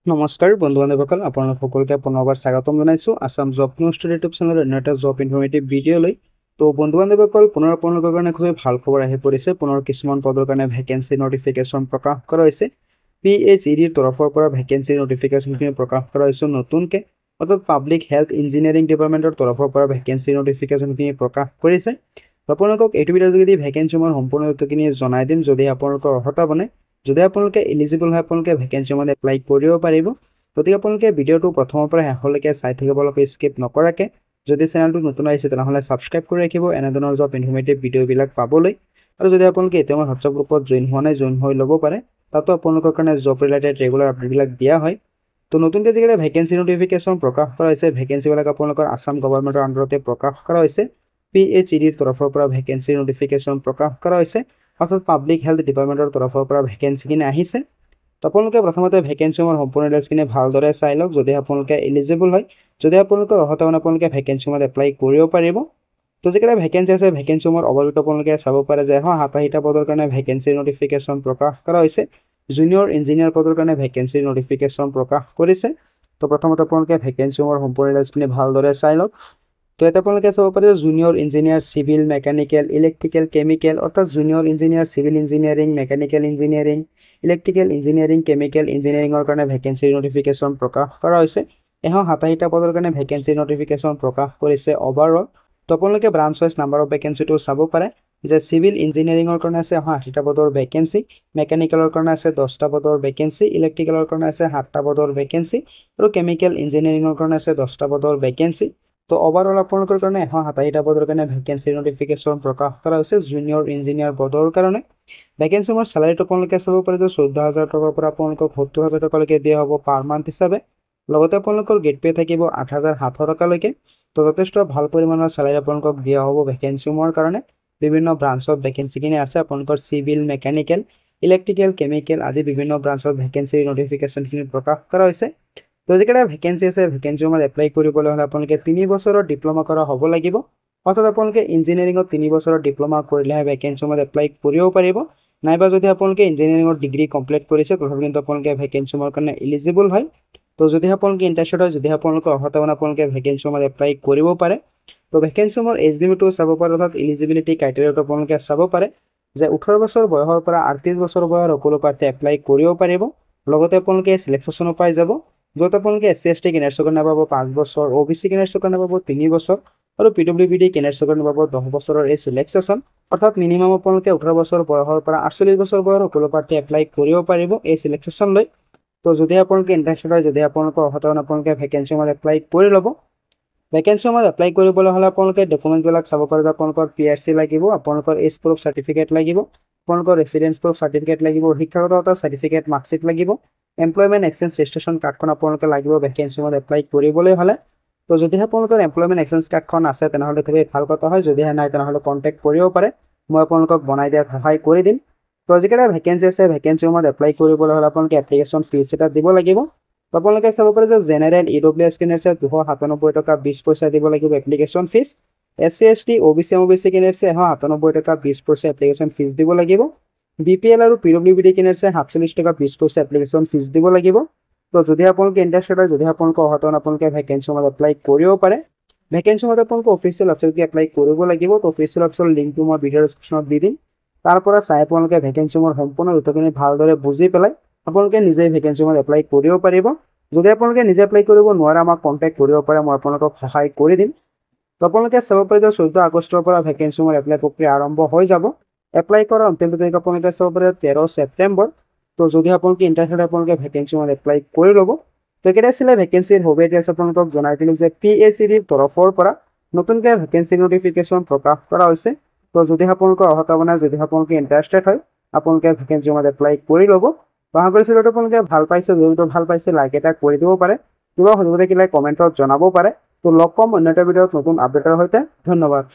নমস্কাৰ বন্ধু বান্ধৱসকল আপোনালোক সকলোকে পুনৰবাৰ স্বাগতম জনাইছো আসাম জব নিউজ ইউটিউব চেনেলৰ অন্য এটা জব ইনফৰমেটিভ ভিডিঅ' লৈ তো বন্ধু বান্ধৱসকল পুনৰ আপোনালোকৰ কাৰণে খুব ভাল খবৰ আহি পৰিছে পুনৰ কিছুমান পদৰ কাৰণে ভেকেন্সি নটিফিকেশ্যন প্ৰকাশ কৰা হৈছে PHEDৰ তৰফৰ পৰা ভেকেন্সি নটিফিকেশ্যনখিনি প্ৰকাশ কৰা হৈছে নতুনকৈ অৰ্থাৎ পাব্লিক হেল্থ ইঞ্জিনিয়াৰিং ডিপাৰ্টমেণ্টৰ তৰফৰ পৰা ভেকেন্সি নটিফিকেশ্যনখিনি প্ৰকাশ কৰিছে আপোনালোকক এইটো ভিডিঅ'ৰ যোগেদি ভেকেন্সিৰ সম্পূৰ্ণ তথ্যখিনি জনাই দিম যদি আপোনালোকৰ অৰ্হতা বনে যদি আপোনালোকে এলিজিবল হয় আপোনালোকে ভেকেন্সি মানে এপ্লাই কৰিব পাৰিব গতিকে আপোনালোকে ভিডিঅ'টো প্ৰথমৰ পৰা শেষলৈকে চাই থাকিব অলপ স্কিপ নকৰাকৈ যদি চেনেলটো নতুন আহিছে তেনেহ'লে ছাবস্ক্ৰাইব কৰি ৰাখিব এনেধৰণৰ জব ইনফৰমেটিভ ভিডিঅ'বিলাক পাবলৈ আৰু যদি আপোনালোকে এতিয়া আমাৰ হোৱাটছআপ গ্ৰুপত জইন হোৱা নাই জইন হৈ ল'ব পাৰে তাতো আপোনালোকৰ কাৰণে জব ৰিলেটেড ৰেগুলাৰ আপডেটবিলাক দিয়া হয় তো নতুনকৈ যিকেইটা ভেকেন্সি নটিফিকেশ্যন প্ৰকাশ কৰা হৈছে ভেকেন্সিবিলাক আপোনালোকৰ আসাম গভৰ্ণমেণ্টৰ আণ্ডাৰতে প্ৰকাশ কৰা হৈছে PHEDৰ তৰফৰ পৰা ভেকেন্সি নটিফিকেশ্যন প্ৰকাশ কৰা হৈছে অৰ্থাৎ পাব্লিক হেল্থ ডিপাৰ্টমেণ্টৰ তৰফৰ পৰা ভেকেন্সিখিনি আহিছে তো আপোনালোকে প্ৰথমতে ভেকেন্সিৰ সম্পূৰ্ণ ডিটেইলছখিনি ভালদৰে চাই লওক যদি আপোনালোকে এলিজিবল হয় যদি আপোনালোকৰ অৰ্হতা মানে আপোনালোকে ভেকেন্সিত এপ্লাই কৰিব পাৰিব তো যিকেইটা ভেকেন্সি আছে ভেকেন্সিৰ অভাৰভিউ আপোনালোকে চাব পাৰে যে 87টা পদৰ কাৰণে ভেকেন্সি নটিফিকেশ্যন প্ৰকাশ কৰা হৈছে জুনিয়ৰ ইঞ্জিনিয়াৰ পদৰ কাৰণে ভেকেন্সি নটিফিকেশ্যন প্ৰকাশ কৰিছে তো প্ৰথমতে আপোনালোকে ভেকেন্সিৰ সম্পূৰ্ণ ডিটেইলছখিনি ভালদৰে চাই লওক তো এটা আপোনালোকে চাব পাৰে junior engineer civil mechanical electrical chemical অৰ্থাৎ junior engineer civil engineering mechanical engineering electrical engineering chemical ইঞ্জিনিয়াৰিঙৰ কাৰণে ভেকেন্সি নটিফিকেশ্যন প্ৰকাশ কৰা হৈছে 87টা পদৰ কাৰণে ভেকেন্সি নটিফিকেশ্যন প্ৰকাশ কৰিছে ওভাৰঅল তো আপোনালোকে ব্ৰাঞ্চ ৱাইজ নাম্বাৰ অফ ভেকেন্সিটো চাব পাৰে যে সিভিল ইঞ্জিনিয়াৰিঙৰ কাৰণে আছে 80টা পদৰ ভেকেন্সি মেকানিকেলৰ কাৰণে আছে 10টা পদৰ ভেকেন্সি ইলেক্ট্ৰিকেলৰ কাৰণে আছে 7টা পদৰ ভেকেন্সি আৰু কেমিকেল ইঞ্জিনিয়াৰিঙৰ কাৰণে আছে 10টা পদৰ ভেকেন্সি তো ওভাৰঅল আপোনালোকৰ কাৰণে 87টা পদৰ কাৰণে ভেকেন্সি নটিফিকেশ্যন প্ৰকাশ কৰা হৈছে জুনিয়ৰ ইঞ্জিনিয়াৰ পদৰ কাৰণে ভেকেন্সিৰ চেলাৰীটো আপোনালোকে চাব পাৰে যে 14000 টকাৰ পৰা আপোনালোকক 70000 টকালৈকে দিয়া হ'ব পাৰ মান্থ হিচাপে লগতে আপোনালোকৰ গেট পে থাকিব 8700 টকালৈকে তো যথেষ্ট ভাল পৰিমাণৰ চেলাৰী আপোনালোকক দিয়া হ'ব ভেকেন্সিৰ কাৰণে বিভিন্ন ব্ৰাঞ্চত ভেকেন্সিখিনি আছে আপোনালোকৰ সিভিল মেকানিকেল ইলেক্ট্ৰিকেল কেমিকেল আদি বিভিন্ন ব্ৰাঞ্চত ভেকেন্সি নটিফিকেশ্যনখিনি প্ৰকাশ কৰা হৈছে তো যিকেইটা ভেকেন্সি আছে ভেকেন্সিৰ এপ্লাই কৰিবলৈ হ'লে আপোনালোকে 3 বছৰৰ ডিপ্ল'মা কৰা হ'ব লাগিব অৰ্থাৎ আপোনালোকে ইঞ্জিনিয়াৰিঙত 3 বছৰৰ ডিপ্ল'মা কৰিলেহে ভেকেন্সিৰ এপ্লাই কৰিব পাৰিব নাইবা যদি আপোনালোকে ইঞ্জিনিয়াৰিঙৰ ডিগ্ৰী কমপ্লিট কৰিছে তথাপি কিন্তু আপোনালোকে ভেকেন্সিৰ কাৰণে এলিজিবল হয় তো যদি আপোনালোকে ইণ্টাৰেষ্টেড হয় যদি আপোনালোকৰ অৰ্হতা মানে আপোনালোকে ভেকেন্সিৰ এপ্লাই কৰিব পাৰে তো ভেকেন্সিৰ এজ লিমিটটো চাব পাৰে অৰ্থাৎ এলিজিবিলিটি ক্ৰাইটেৰিয়াটো আপোনালোকে চাব পাৰে যে 18 বছৰ বয়সৰ পৰা 38 বছৰ বয়সৰ সকলো প্ৰাৰ্থী এপ্লাই কৰিব পাৰিব লগতে আপোনালোকে সিলেকশ্যনো পাই যাব য'ত আপোনালোকে SC ST কেনেডিয়েটছৰ কাৰণে পাব 5 বছৰ OBC কেনেডিয়েটছৰ কাৰণে পাব 3 বছৰ আৰু PWD কেনেডিয়েটছৰ কাৰণে পাব 10 বছৰৰ এই সিলেকশ্যন অৰ্থাৎ মিনিমাম আপোনালোকে 18 বছৰ বয়সৰ পৰা 48 বছৰ বয়সৰ সকলো প্ৰাৰ্থী এপ্লাই কৰিব পাৰিব এই সিলেকশ্যন লৈ তো যদি আপোনালোকে ইণ্টাৰেষ্টেড হয় যদি আপোনালোকৰ অৰ্হতা আপোনালোকে ভেকেন্সিৰ এপ্লাই কৰি ল'ব ভেকেন্সিৰ এপ্লাই কৰিবলৈ হ'লে আপোনালোকে ডকুমেণ্টবিলাক চাব পাৰে যে আপোনালোকৰ PRC লাগিব আপোনালোকৰ এজ প্ৰুফ চাৰ্টিফিকেট লাগিব আপোনালোকৰ ৰেচিডেন্স প্ৰুফ চাৰ্টিফিকেট লাগিব শিক্ষাগত চাৰ্টিফিকেট মাৰ্কশ্বিট লাগিব এমপ্লয়মেণ্ট এক্সচেঞ্জ ৰেজিষ্ট্ৰেশ্যন কাৰ্ডখন আপোনালোকে লাগিব ভেকেন্সিৰ এপ্লাই কৰিবলৈ হ'লে তো যদিহে আপোনালোকৰ এমপ্লয়মেণ্ট এক্সচেঞ্জ কাৰ্ডখন আছে তেনেহ'লে খুবেই ভাল কথা হয় যদিহে নাই তেনেহ'লে কণ্টেক্ট কৰিব পাৰে মই আপোনালোকক বনাই দিয়াত সহায় কৰি দিম তো যিকেইটা ভেকেন্সি আছে ভেকেন্সিৰ এপ্লাই কৰিবলৈ হ'লে আপোনালোকে এপ্লিকেশ্যন ফিজ এটা দিব লাগিব তো আপোনালোকে চাব পাৰে যে জেনেৰেল EWS কেনেডিয়েটছে 297 টকা 20 পইচা দিব লাগিব application fees SC ST OBC কেনেডিয়েটছে 197 টকা 20 পইচা এপ্লিকেশ্যন ফিজ দিব লাগিব BPL আৰু PWD কেনেডিয়েটছে 47 টকা 20 পইচা এপ্লিকেশ্যন ফিজ দিব লাগিব তো যদি আপোনালোকে ইণ্টাৰেষ্টেড হয় যদি আপোনালোকৰ অৰ্হতা আপোনালোকে ভেকেন্সিৰ এপ্লাই কৰিব পাৰে ভেকেন্সিৰ আপোনালোকে অফিচিয়েল ৱেবছাইটত এপ্লাই কৰিব লাগিব তো অফিচিয়েল ৱেবছাইটৰ লিংকটো মই ভিডিঅ' ডেছক্ৰিপশ্যনত দি দিম তাৰ পৰা চাই আপোনালোকে ভেকেন্সিৰ সম্পূৰ্ণ তথ্যখিনি ভালদৰে বুজি পেলাই আপোনালোকে নিজে ভেকেন্সিৰ এপ্লাই কৰিব পাৰিব যদি আপোনালোকে নিজে এপ্লাই কৰিব নোৱাৰে আমাক কণ্টেক্ট কৰিব পাৰে মই আপোনালোকক সহায় কৰি দিম তো আপোনালোকে চাব পাৰে যে 14 আগষ্টৰ পৰা ভেকেন্সিৰ এপ্লাই প্ৰক্ৰিয়া আৰম্ভ হৈ যাব এপ্লাই কৰাৰ অন্তিম তাৰিখ আপোনালোকে চাব পাৰে 13 ছেপ্টেম্বৰ তো যদি আপোনালোকে ইণ্টাৰেষ্টেড আপোনালোকে ভেকেন্সিৰ এপ্লাই কৰি ল'ব তো কেতিয়া আছিলে ভেকেন্সিৰ হ'ব এড্ৰেছ আপোনালোকক জনাই দিলোঁ যে PHEDৰ তৰফৰ পৰা নতুনকৈ ভেকেন্সি নটিফিকেশ্যন প্ৰকাশ কৰা হৈছে তো যদি আপোনালোকৰ অৰ্হতা বনায় যদি আপোনালোকে ইণ্টাৰেষ্টেড হয় আপোনালোকে ভেকেন্সিৰ এপ্লাই কৰি ল'ব তো আশা কৰিছোঁ ভিডিঅ'টো আপোনালোকে ভাল পাইছে ভিডিঅ'টো ভাল পাইছে লাইক এটা কৰি দিব পাৰে কিবা সুধিব থাকিলে কমেণ্টত জনাব পাৰে তো লগ পাম অন্য এটা ভিডিঅ'ত নতুন আপডেটৰ সৈতে ধন্যবাদ।